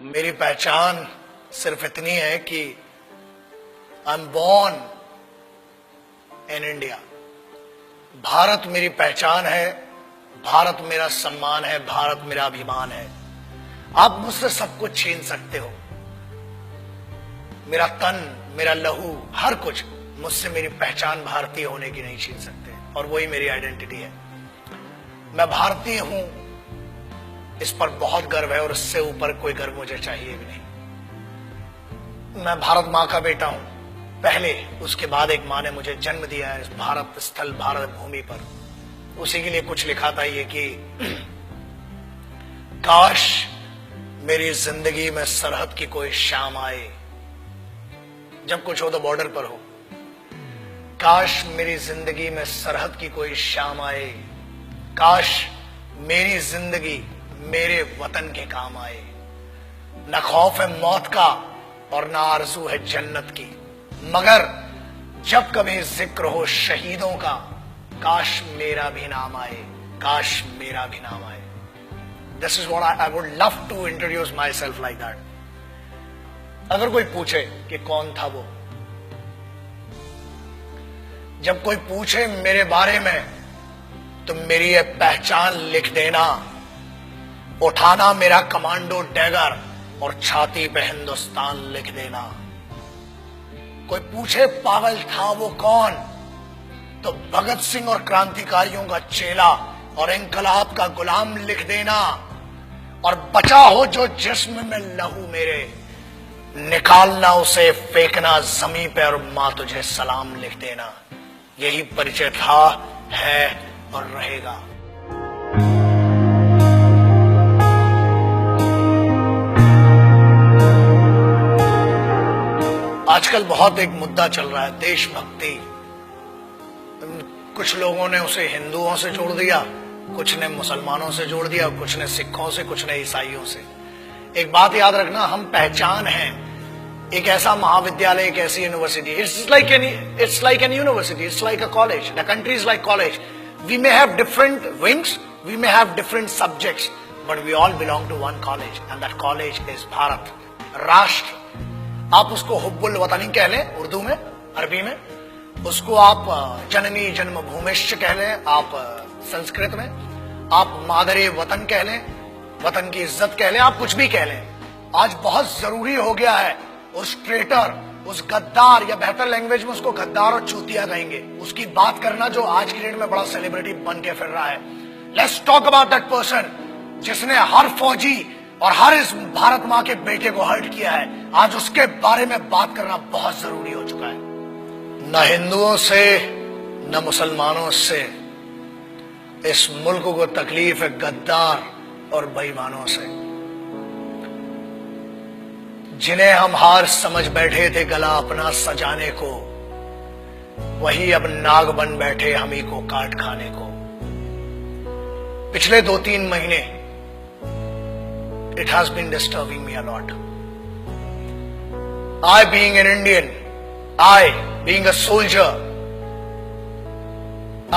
मेरी पहचान सिर्फ इतनी है कि I am born in India. Bharat मेरी पहचान है, भारत मेरा सम्मान है, भारत मेरा अभिमान है। आप मुझसे सब कुछ छीन सकते हो, मेरा तन, मेरा लहू, हर कुछ, मुझसे मेरी पहचान भारतीय होने की नहीं छीन सकते, और वही मेरी आइडेंटिटी है। मैं भारतीय हूं, इस पर बहुत गर्व है, और इससे ऊपर कोई गर्व मुझे चाहिए भी नहीं। मैं भारत मां का बेटा हूं पहले, उसके बाद एक मां ने मुझे जन्म दिया है इस भारत स्थल, भारत भूमि पर। उसी के लिए कुछ लिखा था ये कि काश मेरी जिंदगी में सरहद की कोई शाम आए, जब कुछ हो तो बॉर्डर पर हो। काश मेरी जिंदगी में सरहद की कोई शाम आए, काश मेरी जिंदगी मेरे वतन के काम आए। न खौफ है मौत का और न आरज़ू है जन्नत की, मगर जब कभी जिक्र हो शहीदों का, काश मेरा भी नाम आए, काश मेरा भी नाम आए। This is what I would love to introduce myself like that. अगर कोई पूछे कि कौन था वो, जब कोई पूछे मेरे बारे में, तो मेरी ये पहचान लिख देना, उठाना मेरा कमांडो डैगर और छाती पे हिंदुस्तान लिख देना। कोई पूछे पागल था वो कौन, तो भगत सिंह और क्रांतिकारियों का चेला और इंकलाब का गुलाम लिख देना। और बचा हो जो जिस्म में लहू मेरे, निकालना उसे, फेंकना जमीन पे, और मां तुझे सलाम लिख देना। यही परिचय था, है और रहेगा। आजकल बहुत एक मुद्दा चल रहा है, देशभक्ति। कुछ लोगों ने उसे हिंदुओं से जोड़ दिया, कुछ ने मुसलमानों से जोड़ दिया, कुछ ने सिखों से, कुछ ने ईसाइयों से। एक बात याद रखना, हम पहचान हैं एक ऐसा महाविद्यालय, एक ऐसी university. It's like an university, it's like a college. The country is like college. We may have different wings, we may have different subjects, but we all belong to one college, and that college is Bharat, राष्ट्र। आप उसको हुब्बुल वतनी कह लें उर्दू में, अरबी में, उसको आप जननी जन्मभूमिश्च कह लें, आप संस्कृत में, आप मादरे वतन कह लें, वतन की इज्जत कह लें, आप कुछ भी कह लें। आज बहुत जरूरी हो गया है उस ट्रेटर, उस गद्दार, या बेहतर लैंग्वेज में उसको गद्दार और चूतिया कहेंगे, उसकी बात करना जो आज की डेट में बड़ा सेलिब्रिटी बन के फिर रहा है। Let's talk about that person जिसने हर फौजी और हर इस भारत मां के बेटे को हर्ट किया है। आज उसके बारे में बात करना बहुत जरूरी हो चुका है। न हिंदुओं से न मुसलमानों से इस मुल्क को तकलीफ है गद्दार और बेईमानों से, जिन्हें हम हार समझ बैठे थे गला अपना सजाने को, वही अब नाग बन बैठे हम ही को काट खाने को। पिछले 2-3 महीने it has been disturbing me a lot. I being an Indian, I being a soldier,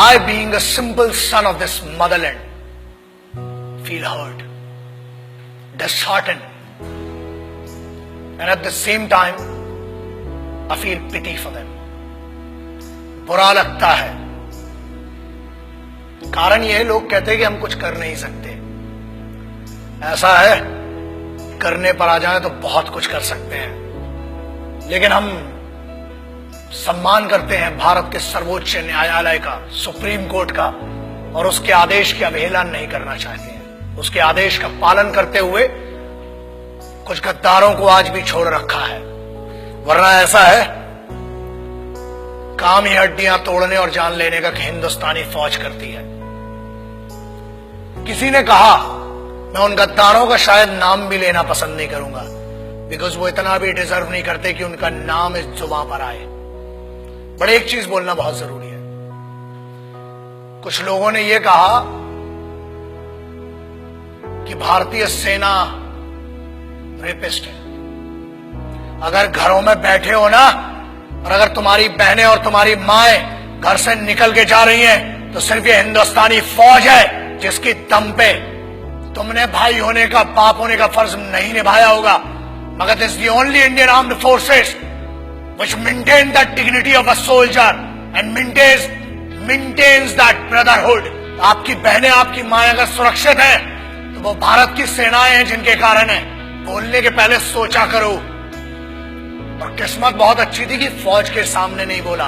I being a simple son of this motherland, feel hurt, disheartened, and at the same time I feel pity for them. बुरा लगता है। कारण यह, लोग कहते हैं कि हम कुछ कर नहीं सकते। ऐसा है, करने पर आ जाए तो बहुत कुछ कर सकते हैं, लेकिन हम सम्मान करते हैं भारत के सर्वोच्च न्यायालय का, सुप्रीम कोर्ट का, और उसके आदेश की अवहेलना नहीं करना चाहते हैं। उसके आदेश का पालन करते हुए कुछ गद्दारों को आज भी छोड़ रखा है, वरना ऐसा है काम ही हड्डियां तोड़ने और जान लेने का हिंदुस्तानी फौज करती है। किसी ने कहा, मैं उन गद्दारों का शायद नाम भी लेना पसंद नहीं करूंगा, बिकॉज वो इतना भी डिजर्व नहीं करते कि उनका नाम इस जुबान पर आए। बड़े एक चीज बोलना बहुत जरूरी है। कुछ लोगों ने यह कहा कि भारतीय सेना रेपिस्ट है। अगर घरों में बैठे हो ना, और अगर तुम्हारी बहनें और तुम्हारी माएं घर से निकल के जा रही हैं, तो सिर्फ ये हिंदुस्तानी फौज है जिसकी दम पे तुमने भाई होने का, बाप होने का फर्ज नहीं निभाया होगा, मगर this is the only Indian armed forces which maintain that dignity of a soldier and maintains that brotherhood. आपकी बहनें, आपकी माएं अगर सुरक्षित हैं तो वो भारत की सेनाएं हैं जिनके कारण है। बोलने के पहले सोचा करो। और किस्मत बहुत अच्छी थी कि फौज के सामने नहीं बोला,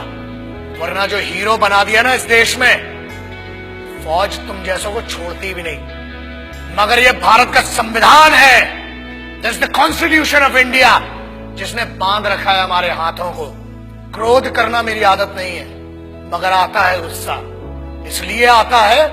वरना जो हीरो बना दिया ना इस देश में, फौज तुम जैसों को छोड़ती भी नहीं। मगर ये भारत का संविधान है, this is the constitution of India, जिसने बांध रखा है हमारे हाथों को। क्रोध करना मेरी आदत नहीं है, मगर आता है गुस्सा। इसलिए आता है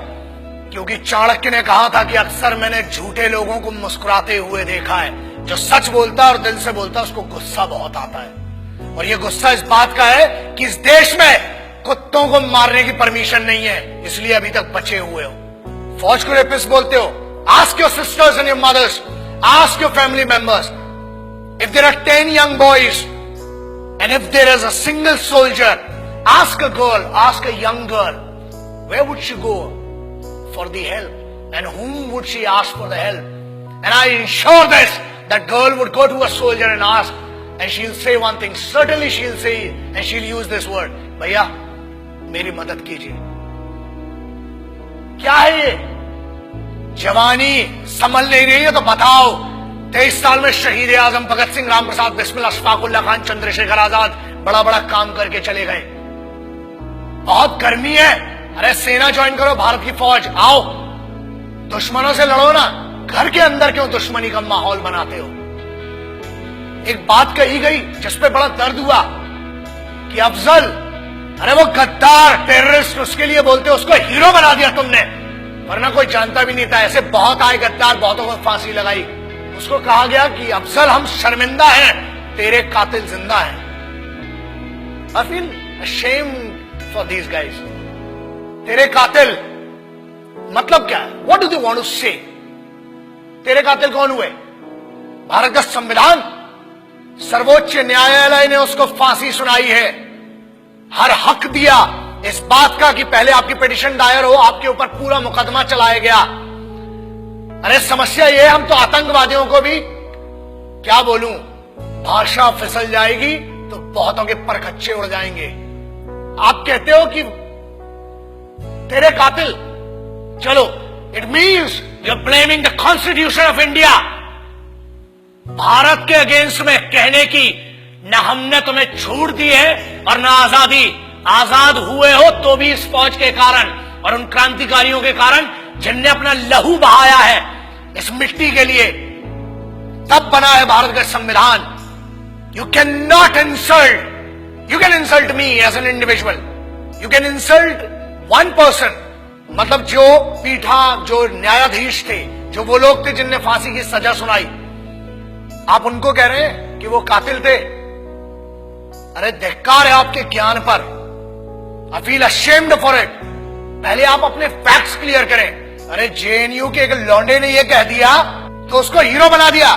क्योंकि चाणक्य ने कहा था कि अक्सर मैंने झूठे लोगों को मुस्कुराते हुए देखा है। जो सच बोलता है और दिल से बोलता है उसको गुस्सा बहुत आता है। और ये गुस्सा इस बात का है कि इस देश में कुत्तों को मारने की परमिशन नहीं है, इसलिए अभी तक बचे हुए हो। फौज को रेपिस्ट बोलते हो। Ask your sisters and your mothers, ask your family members, if there are 10 young boys and if there is a single soldier, ask a girl, ask a young girl, where would she go for the help and whom would she ask for the help? And I ensure this, that girl would go to a soldier and ask, and she'll say one thing, certainly she'll say, and she'll use this word, भैया मेरी मदद कीजिए। क्या है ये? जवानी संभल नहीं रही है तो बताओ। 23 साल में शहीद आजम भगत सिंह, राम प्रसाद बिस्मिल, अशफाकुल्लाह खान, चंद्रशेखर आजाद बड़ा बड़ा काम करके चले गए। बहुत गर्मी है, अरे सेना ज्वाइन करो, भारत की फौज, आओ दुश्मनों से लड़ो ना। घर के अंदर क्यों दुश्मनी का माहौल बनाते हो? एक बात कही गई जिसपे बड़ा दर्द हुआ कि अफजल, अरे वो गद्दार टेररिस्ट, उसके लिए बोलते हो, उसको हीरो बना दिया तुमने, वरना कोई जानता भी नहीं था। ऐसे बहुत आए गद्दार, बहुतों को फांसी लगाई। उसको कहा गया कि अफजल हम शर्मिंदा हैं, तेरे कातिल जिंदा हैं। I feel ashamed for these guys. तेरे कातिल मतलब क्या है? What do they want to say? तेरे कातिल कौन हुए? भारत का संविधान, सर्वोच्च न्यायालय ने उसको फांसी सुनाई है। हर हक दिया इस बात का कि पहले आपकी पिटीशन दायर हो, आपके ऊपर पूरा मुकदमा चलाया गया। अरे समस्या ये, हम तो आतंकवादियों को भी क्या बोलूं, भाषा फिसल जाएगी तो बहुतों के परखच्चे उड़ जाएंगे। आप कहते हो कि तेरे कातिल, चलो, it means you are blaming the constitution of India. Bharat के अगेंस्ट में कहने की न हमने तुम्हें छूट दी है और न आजादी। आजाद हुए हो तो भी इस फौज के कारण और उन क्रांतिकारियों के कारण जिनने अपना लहू बहाया है इस मिट्टी के लिए। तब बना है भारत का संविधान। You can not insult, you can insult me as an individual, you can insult one person, मतलब जो पीठा, जो न्यायाधीश थे, जो वो लोग थे जिनने फांसी की सजा सुनाई, आप उनको कह रहे हैं कि वो कातिल थे। अरे धिक्कार है आपके ज्ञान पर। I feel ashamed for it. पहले आप अपने फैक्ट्स क्लियर करें। अरे जेएनयू के एक लौंडे ने ये कह दिया तो उसको हीरो बना दिया।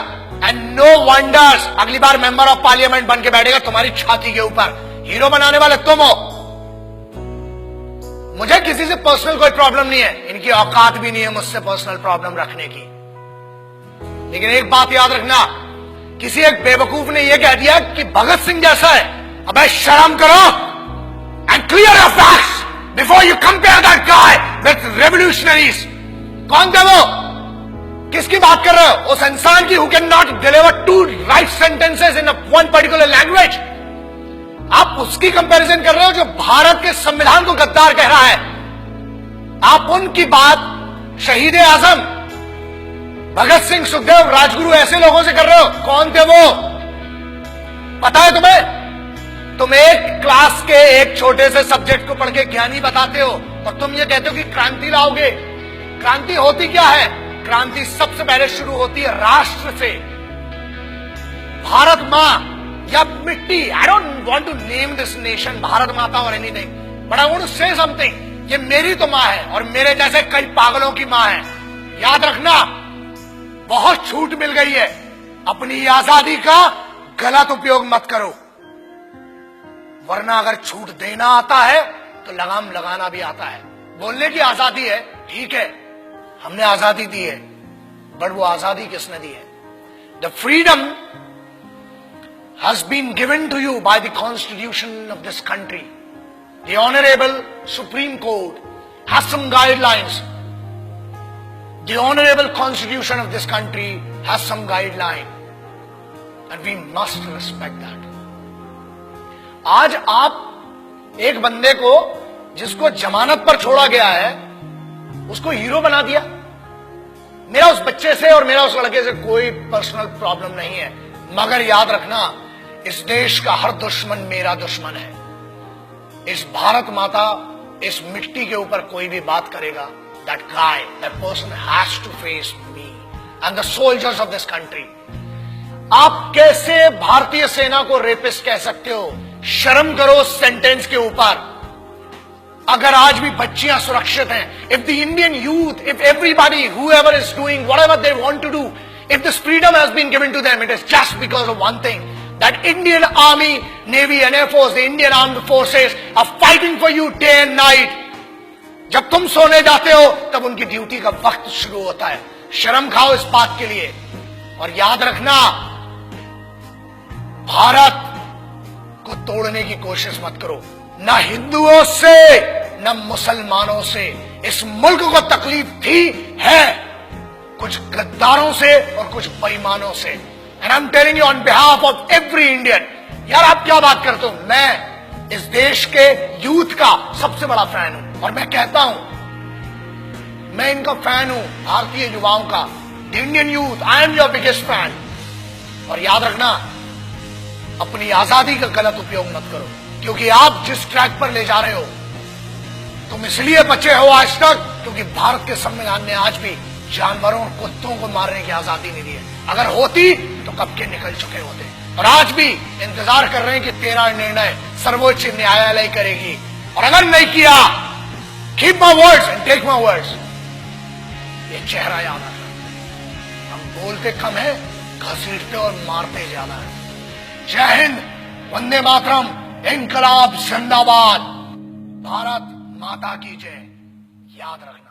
एंड नो वंडर्स, अगली बार मेंबर ऑफ पार्लियामेंट बन के बैठेगा तुम्हारी छाती के ऊपर। हीरो बनाने वाले तुम हो। मुझे किसी से पर्सनल कोई प्रॉब्लम नहीं है, इनकी औकात भी नहीं है मुझसे पर्सनल प्रॉब्लम रखने की। लेकिन एक बात याद रखना, किसी एक बेवकूफ ने यह कह दिया कि भगत सिंह जैसा है। अबे शर्म करो and clear your facts before you compare that guy with revolutionaries. कौन थे वो? किसकी बात कर रहे हो? उस इंसान की who can not deliver two right sentences in one particular language. आप उसकी कंपैरिजन कर रहे हो जो भारत के संविधान को गद्दार कह रहा है। आप उनकी बात शहीद आजम, भगत सिंह, सुखदेव, राजगुरु, ऐसे लोगों से कर रहे हो। कौन थे वो? पता है तुम्हें? तुम एक क्लास के एक छोटे से सब्जेक्ट को पढ़ के ज्ञानी बताते हो और तुम ये कहते हो कि क्रांति लाओगे। क्रांति होती क्या है? क्रांति सबसे पहले शुरू होती है राष्ट्र से। भारत मां या मिट्टी, I don't want to name this nation Bharat माता और anything, but I want to say something. ये मेरी तो मां है और मेरे जैसे कई पागलों की मां है। याद रखना, बहुत छूट मिल गई है। अपनी आजादी का गलत उपयोग मत करो, वरना अगर छूट देना आता है तो लगाम लगाना भी आता है। बोलने की आजादी है, ठीक है, हमने आजादी दी है, बट वो आजादी किसने दी है? The freedom has been given to you by the constitution of this country. The Honorable Supreme Court has some guidelines. The Honorable Constitution of this country has some guideline. And we must respect that. आज आप एक बंदे को जिसको जमानत पर छोड़ा गया है उसको हीरो बना दिया। मेरा उस बच्चे से और मेरा उस लड़के से कोई पर्सनल प्रॉब्लम नहीं है, मगर याद रखना इस देश का हर दुश्मन मेरा दुश्मन है। इस भारत माता, इस मिट्टी के ऊपर कोई भी बात करेगा, that guy, that person has to face me and the soldiers of this country. आप कैसे भारतीय सेना को रेपिस्ट कह सकते हो? शर्म करो उस सेंटेंस के ऊपर। अगर आज भी बच्चियां सुरक्षित हैं, if the Indian youth, if everybody, whoever is doing whatever they want to do, if this freedom has been given to them, it is just because of one thing, that Indian Army, Navy and Air Force, the Indian Armed Forces are fighting for you day and night. जब तुम सोने जाते हो तब उनकी duty का वक्त शुरू होता है। शर्म खाओ इस बात के लिए। और याद रखना, भारत को तोड़ने की कोशिश मत करो, न हिंदुओं से न मुसलमानों से। इस मुल्क को तकलीफ थी, है, कुछ गद्दारों से और कुछ बेईमानों से। And I'm telling you on behalf of every Indian, यार आप क्या बात करते हो? मैं इस देश के यूथ का सबसे बड़ा फैन हूं और मैं कहता हूं, मैं इनका फैन हूं, भारतीय युवाओं का। Indian youth, I am your biggest fan. और याद रखना, अपनी आजादी का गलत उपयोग मत करो, क्योंकि आप जिस ट्रैक पर ले जा रहे हो, तुम इसलिए बचे हो आज तक क्योंकि भारत के संविधान ने आज भी जानवरों, कुत्तों को मारने की आजादी नहीं दी है। अगर होती तो कब के निकल चुके होते। और आज भी इंतजार कर रहे हैं कि तेरा निर्णय सर्वोच्च न्यायालय करेगी, और अगर नहीं किया, keep my words and take my words. ये चेहरा याद रखना, हम बोलते कम है, घसीटते और मारते ज्यादा है। जय हिंद, वंदे मातरम, इनकलाब जिंदाबाद, भारत माता की जय। याद रखना।